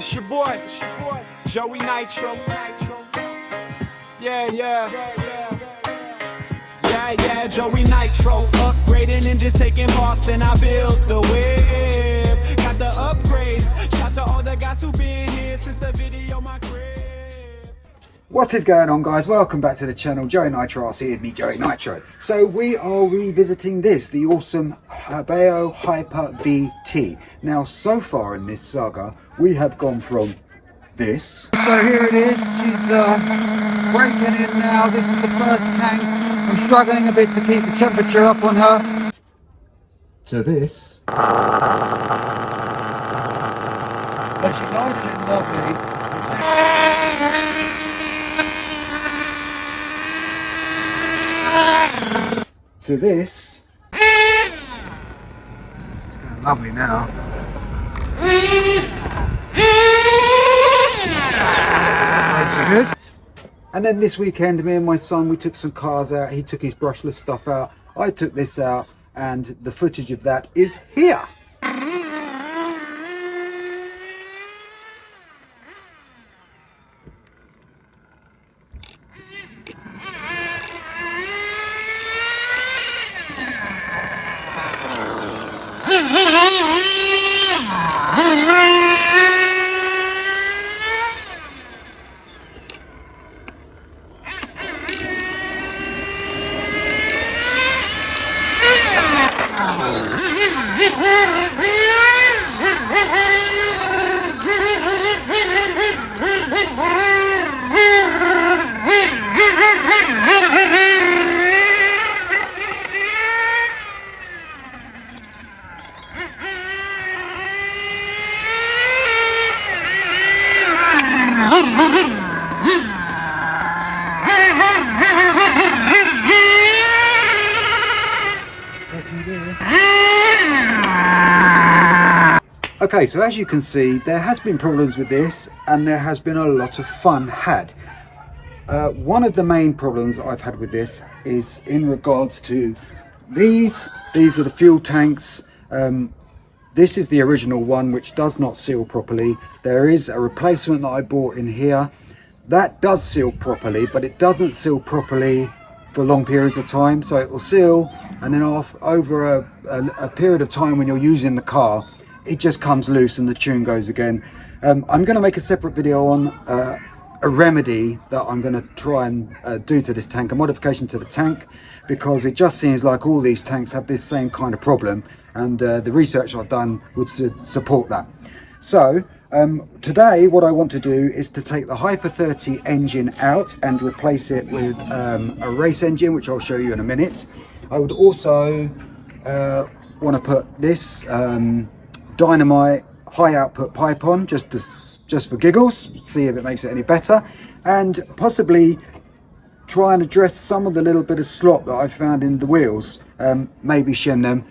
It's your boy, Joey Nitro. Yeah, Joey Nitro. Upgrading and just taking parts, and I built the whip. Got the upgrades. Shout to all the guys who been here since the video my crib. What is going on, guys? Welcome back to the channel. Joey Nitro RC with me, Joey Nitro. So we are revisiting the awesome Hobao Hyper VT. Now, so far in this saga, we have gone from this. So here it is. She's breaking in now. This is the first tank. I'm struggling a bit to keep the temperature up on her. To this. But she's nice and lovely. To this. It's going lovely now. So good. And then this weekend, me and my son, we took some cars out. He took his brushless stuff out. I took this out, and the footage of that is here. Okay, so as you can see, there has been problems with this, and there has been a lot of fun had. One of the main problems I've had with this is in regards to these are the fuel tanks. This is the original one, which does not seal properly. There is a replacement that I bought in here that does seal properly, but it doesn't seal properly for long periods of time. So it will seal, and then over a period of time when you're using the car, it just comes loose and the tune goes again. I'm going to make a separate video on a remedy that I'm going to try and do to this tank, a modification to the tank, because it just seems like all these tanks have this same kind of problem, and the research I've done would support that. So today what I want to do is to take the Hyper 30 engine out and replace it with a race engine, which I'll show you in a minute. I would also want to put this Dynamite high output pipe on, just for giggles, see if it makes it any better, and possibly try and address some of the little bit of slop that I found in the wheels, maybe shim them,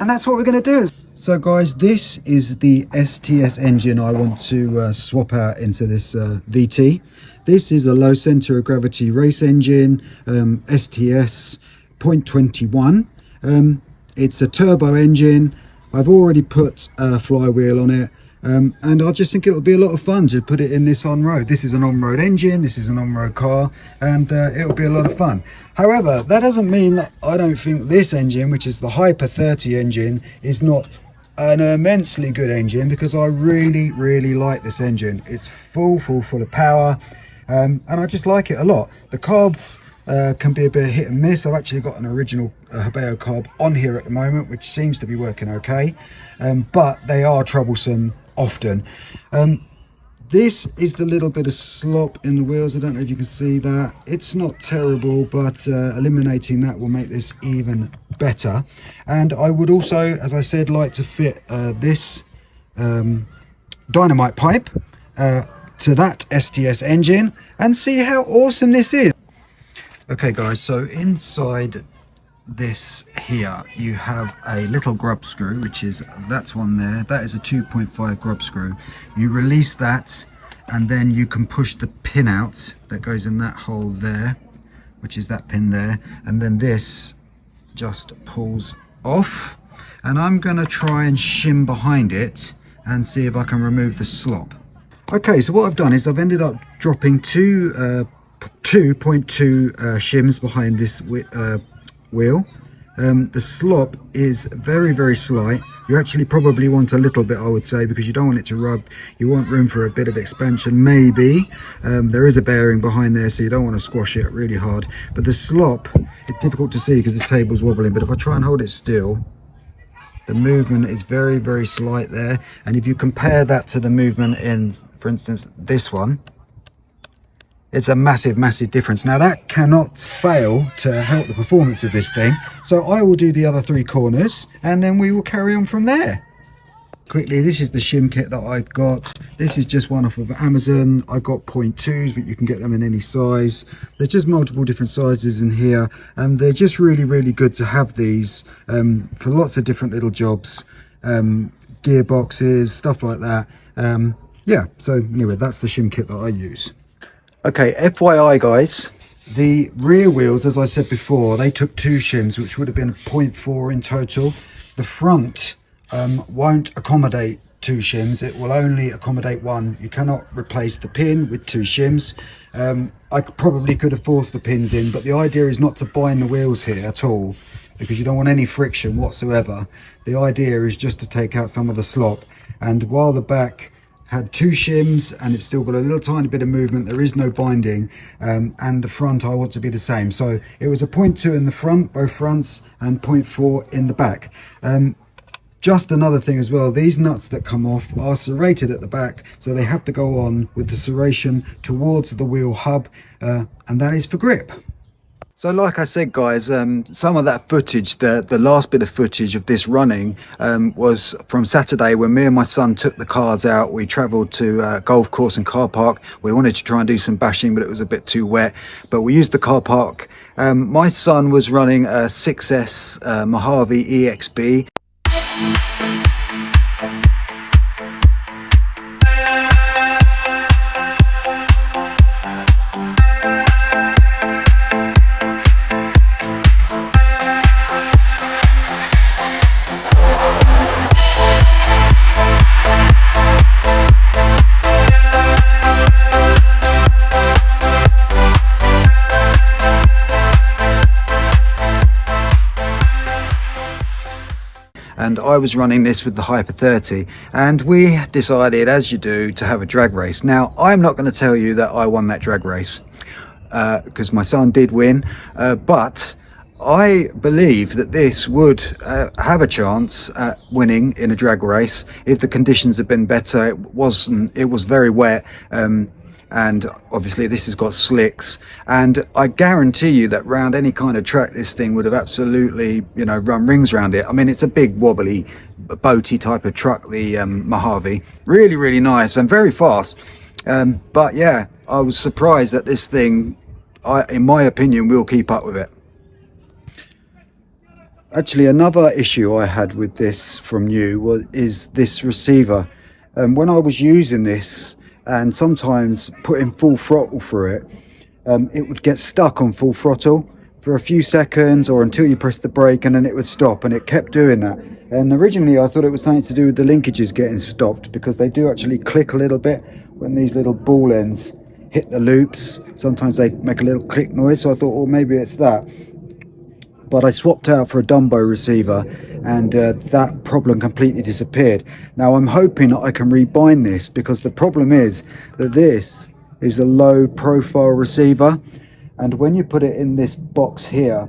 and that's what we're going to do. So guys, this is the STS engine I want to swap out into this VT. This is a low center of gravity race engine, STS 0.21. It's a turbo engine. I've already put a flywheel on it, and I just think it'll be a lot of fun to put it in this on-road. This is an on-road engine, this is an on-road car, and it'll be a lot of fun. However, that doesn't mean that I don't think this engine, which is the Hyper 30 engine, is not an immensely good engine, because I really like this engine. It's full of power, and I just like it a lot. The carbs can be a bit of hit and miss. I've actually got an original Hobao carb on here at the moment, which seems to be working okay, but they are troublesome often. This is the little bit of slop in the wheels. I don't know if you can see that. It's not terrible, but eliminating that will make this even better. And I would also, as I said, like to fit this Dynamite pipe to that STS engine and see how awesome this is. Okay guys, so inside this here you have a little grub screw, which is that one there. That is a 2.5 grub screw. You release that, and then you can push the pin out that goes in that hole there, which is that pin there, and then this just pulls off, and I'm going to try and shim behind it and see if I can remove the slop. Okay, so what I've done is I've ended up dropping 2.2 shims behind this wheel. The slop is very, very slight. You actually probably want a little bit, I would say, because you don't want it to rub. You want room for a bit of expansion, maybe. There is a bearing behind there, so you don't want to squash it really hard. But the slop, it's difficult to see because this table's wobbling, but if I try and hold it still, the movement is very, very slight there. And if you compare that to the movement in, for instance, this one, it's a massive, massive difference. Now that cannot fail to help the performance of this thing. So I will do the other 3 corners and then we will carry on from there. Quickly, this is the shim kit that I've got. This is just one off of Amazon. I got 0.2s, but you can get them in any size. There's just multiple different sizes in here, and they're just really, really good to have these for lots of different little jobs, gearboxes, stuff like that. Yeah, so anyway, that's the shim kit that I use. Okay, FYI guys, the rear wheels, as I said before, they took 2 shims, which would have been 0.4 in total. The front won't accommodate 2 shims. It will only accommodate 1. You cannot replace the pin with 2 shims. I probably could have forced the pins in, but the idea is not to bind the wheels here at all, because you don't want any friction whatsoever. The idea is just to take out some of the slop, and while the back had 2 shims and it's still got a little tiny bit of movement, there is no binding, and the front I want to be the same. So it was a 0.2 in the front, both fronts, and 0.4 in the back. Just another thing as well, these nuts that come off are serrated at the back, so they have to go on with the serration towards the wheel hub, and that is for grip. So like I said guys, some of that footage, the last bit of footage of this running was from Saturday when me and my son took the cars out. We travelled to a golf course and car park. We wanted to try and do some bashing, but it was a bit too wet, but we used the car park. My son was running a 6S Mojave EXB. And I was running this with the Hyper 30, and we decided, as you do, to have a drag race. Now, I'm not going to tell you that I won that drag race, because my son did win, but I believe that this would have a chance at winning in a drag race if the conditions had been better. It was very wet, and obviously this has got slicks, and I guarantee you that round any kind of track this thing would have absolutely, you know, run rings around it. I mean, it's a big wobbly boaty type of truck, the Mojave. Really, really nice and very fast, but yeah, I was surprised that this thing, in my opinion, will keep up with it. Actually, another issue I had with this from new is this receiver. When I was using this and sometimes putting full throttle through it, it would get stuck on full throttle for a few seconds or until you press the brake, and then it would stop, and it kept doing that. And originally I thought it was something to do with the linkages getting stopped, because they do actually click a little bit when these little ball ends hit the loops. Sometimes they make a little click noise, so I thought, well, maybe it's that. But I swapped out for a Dumbo receiver, and that problem completely disappeared. Now I'm hoping that I can rebind this, because the problem is that this is a low profile receiver, and when you put it in this box here,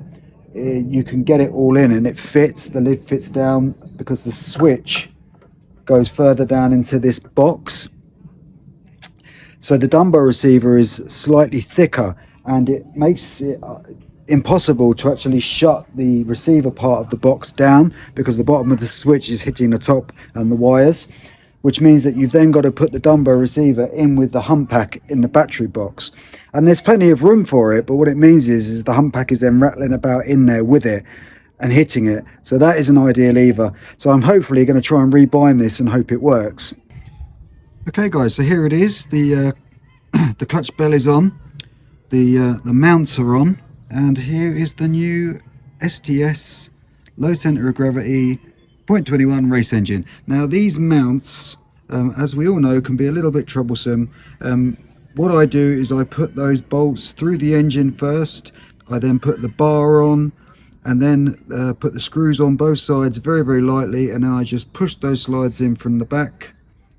you can get it all in and it fits. The lid fits down because the switch goes further down into this box. So the Dumbo receiver is slightly thicker, and it makes it impossible to actually shut the receiver part of the box down, because the bottom of the switch is hitting the top and the wires, which means that you've then got to put the Dumbo receiver in with the hump pack in the battery box. And there's plenty of room for it, but what it means is the hump pack is then rattling about in there with it and hitting it. So that isn't ideal either. So I'm hopefully going to try and rebind this and hope it works. Okay guys, so here it is. The the clutch bell is on, the mounts are on, and here is the new STS low center of gravity 0.21 race engine. Now these mounts as we all know, can be a little bit troublesome. What I do is I put those bolts through the engine first. I then put the bar on, and then put the screws on both sides very, very lightly, and then I just push those slides in from the back,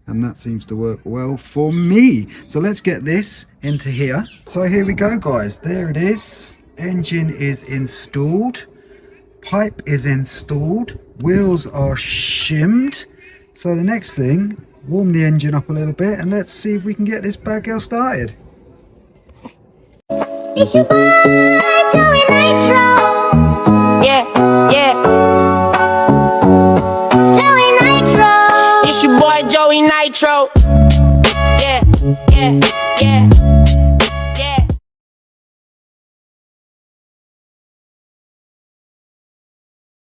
and that seems to work well for me. So let's get this into here. So here we go, guys. There it is. Engine is installed, pipe is installed, wheels are shimmed. So the next thing, warm the engine up a little bit, and let's see if we can get this bad girl started. It's your boy, Joey Nitro. Yeah, yeah. Joey Nitro. It's your boy, Joey Nitro.